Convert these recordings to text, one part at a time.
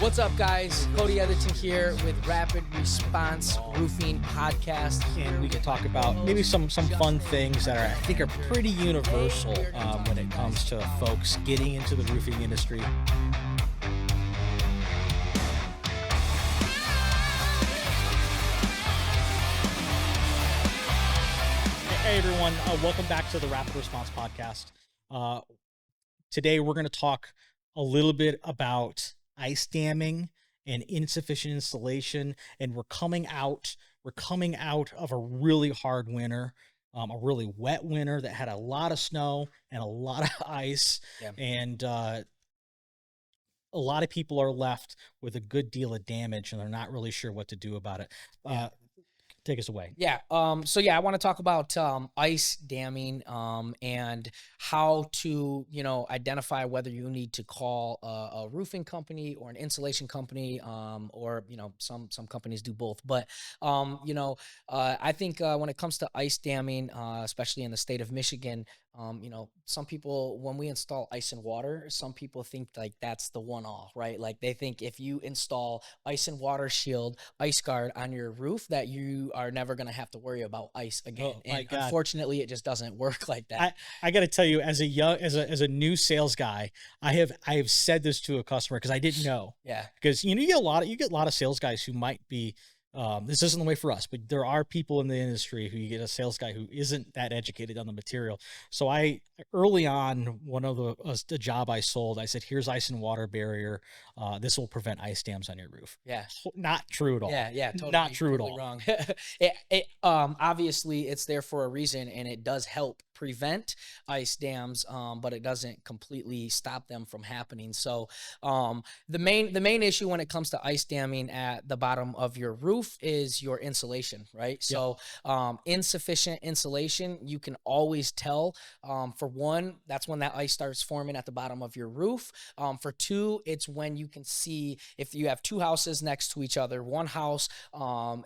What's up, guys? Codey Eatherton here with Rapid Response Roofing Podcast. And we can talk about maybe some fun things that I think are pretty universal when it comes to folks getting into the roofing industry. Hey everyone, welcome back to the Rapid Response Podcast. Today we're going to talk a little bit about ice damming and insufficient installation, and we're coming out of a really hard winter, a really wet winter that had a lot of snow and a lot of ice, and a lot of people are left with a good deal of damage, and they're not really sure what to do about it. Take us away. I want to talk about ice damming and how to, identify whether you need to call a roofing company or an insulation company, or, some companies do both. But, I think when it comes to ice damming, especially in the state of Michigan, some people, when we install ice and water, some people think like that's the one-all, right? Like they think if you install ice and water shield, ice guard on your roof, that you are never going to have to worry about ice again. And unfortunately, it just doesn't work like that. I got to tell you, as a new sales guy, I have said this to a customer because I didn't know. Yeah. Because you get a lot of sales guys who might be. This isn't the way for us, but there are people in the industry who you get a sales guy who isn't that educated on the material. So early on, one of the job I sold, I said, here's ice and water barrier. This will prevent ice dams on your roof. Yeah. Not true at all. Yeah. Totally, not true totally at all. Wrong. Obviously it's there for a reason, and it does help prevent ice dams, but it doesn't completely stop them from happening. So the main issue when it comes to ice damming at the bottom of your roof is your insulation, right? So insufficient insulation, you can always tell. For one, that's when that ice starts forming at the bottom of your roof. For two, it's when you can see if you have two houses next to each other. One house,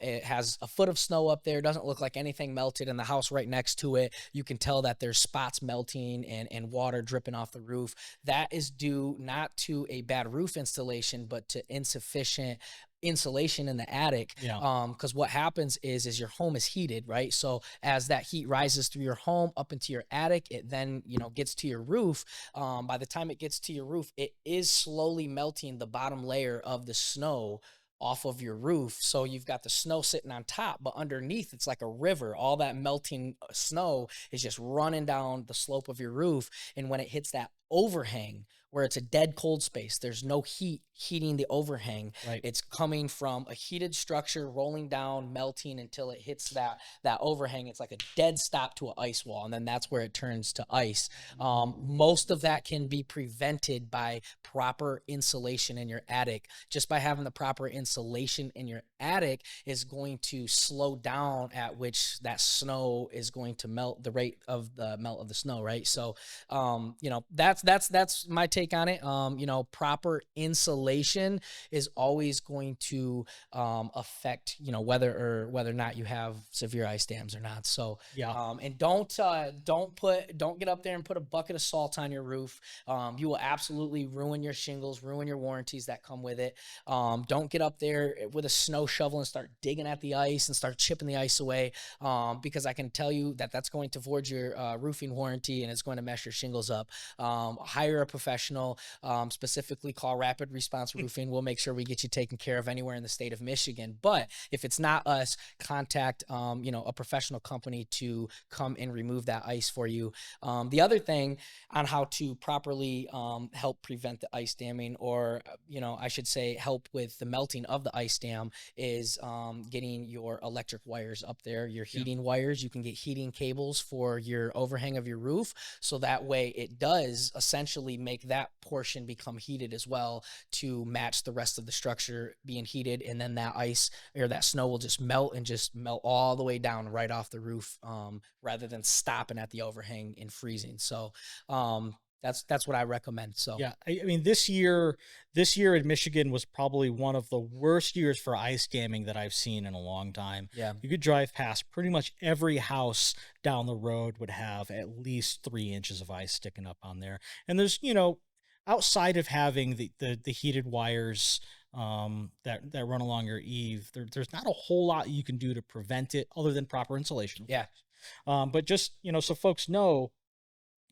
it has a foot of snow up there, doesn't look like anything melted, and the house right next to it, you can tell that there's spots melting and water dripping off the roof. That is due not to a bad roof installation, but to insufficient insulation in the attic. Because what happens is your home is heated, right? So as that heat rises through your home up into your attic, it then gets to your roof. By the time it gets to your roof, it is slowly melting the bottom layer of the snow off of your roof. So you've got the snow sitting on top, but underneath it's like a river. All that melting snow is just running down the slope of your roof. And when it hits that overhang, where it's a dead cold space, there's no heat heating the overhang. Right. It's coming from a heated structure, rolling down, melting until it hits that overhang. It's like a dead stop to an ice wall, and then that's where it turns to ice. Most of that can be prevented by proper insulation in your attic. Just by having the proper insulation in your attic is going to slow down at which that snow is going to melt, the rate of the melt of the snow, right? So, that's my take on it. Proper insulation is always going to affect, whether or not you have severe ice dams or not. So, and don't get up there and put a bucket of salt on your roof. You will absolutely ruin your shingles, ruin your warranties that come with it. Don't get up there with a snow shovel and start digging at the ice and start chipping the ice away, because I can tell you that that's going to void your roofing warranty, and it's going to mess your shingles up. Hire a professional, specifically call Rapid Response Roofing. We'll make sure we get you taken care of anywhere in the state of Michigan. But if it's not us, contact a professional company to come and remove that ice for you. The other thing on how to properly help prevent the ice damming, or I should say help with the melting of the ice dam, is getting your electric wires up there, your heating wires. You can get heating cables for your overhang of your roof, so that way it does essentially make that portion become heated as well, to match the rest of the structure being heated, and then that ice or that snow will just melt all the way down right off the roof, rather than stopping at the overhang and freezing. So that's what I recommend. So I mean, this year in Michigan was probably one of the worst years for ice damming that I've seen in a long time. You could drive past pretty much every house down the road would have at least 3 inches of ice sticking up on there. And there's, outside of having the heated wires that run along your eave. There's not a whole lot you can do to prevent it other than proper insulation. Yeah. But just, so folks know,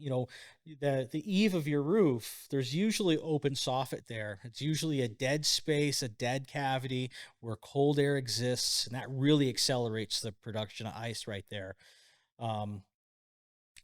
you know, the eave of your roof, there's usually open soffit there. It's usually a dead space, a dead cavity where cold air exists, and that really accelerates the production of ice right there. Um,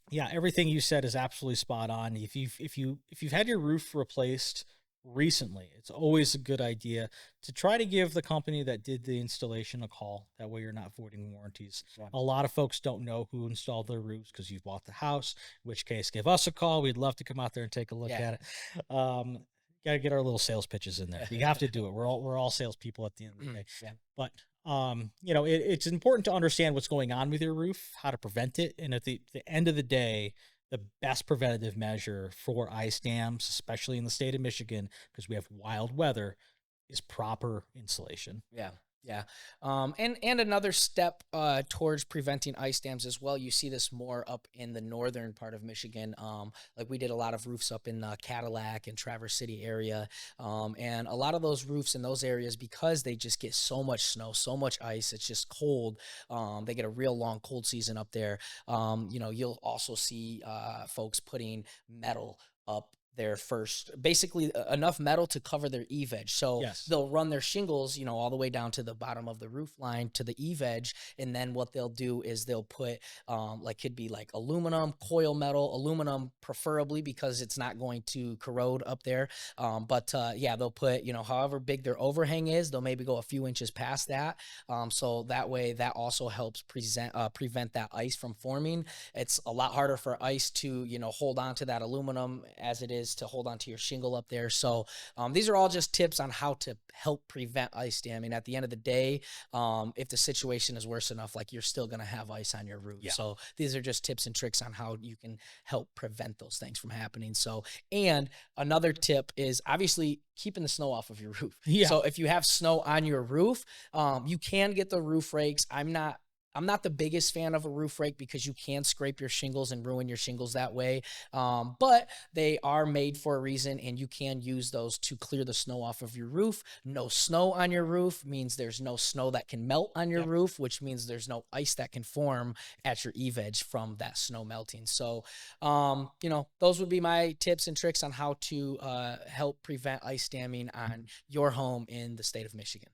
yeah, everything you said is absolutely spot on. If you've had your roof replaced recently, it's always a good idea to try to give the company that did the installation a call. That way you're not voiding warranties. Yeah. A lot of folks don't know who installed their roofs because you've bought the house, in which case give us a call. We'd love to come out there and take a look at it. Got to get our little sales pitches in there. You have to do it. We're all salespeople at the end of the day. Yeah. But it's important to understand what's going on with your roof, how to prevent it, and at the end of the day, the best preventative measure for ice dams, especially in the state of Michigan, because we have wild weather, is proper insulation. Yeah. Yeah. And another step towards preventing ice dams as well. You see this more up in the northern part of Michigan. Like we did a lot of roofs up in Cadillac and Traverse City area. And a lot of those roofs in those areas, because they just get so much snow, so much ice, it's just cold. They get a real long cold season up there. You'll also see folks putting metal up there first, basically enough metal to cover their eave edge. So Yes. they'll run their shingles, all the way down to the bottom of the roof line to the eave edge. And then what they'll do is they'll put could be like aluminum, coil metal, aluminum preferably, because it's not going to corrode up there. They'll put, however big their overhang is, they'll maybe go a few inches past that. So that way that also helps prevent that ice from forming. It's a lot harder for ice to, hold on to that aluminum as it is to hold on to your shingle up there. So these are all just tips on how to help prevent ice damming. At the end of the day, if the situation is worse enough, like, you're still going to have ice on your roof. Yeah. So these are just tips and tricks on how you can help prevent those things from happening. So, and another tip is obviously keeping the snow off of your roof. Yeah. So if you have snow on your roof, you can get the roof rakes. I'm not the biggest fan of a roof rake because you can scrape your shingles and ruin your shingles that way. But they are made for a reason, and you can use those to clear the snow off of your roof. No snow on your roof means there's no snow that can melt on your roof, which means there's no ice that can form at your eave edge from that snow melting. So, those would be my tips and tricks on how to help prevent ice damming on your home in the state of Michigan.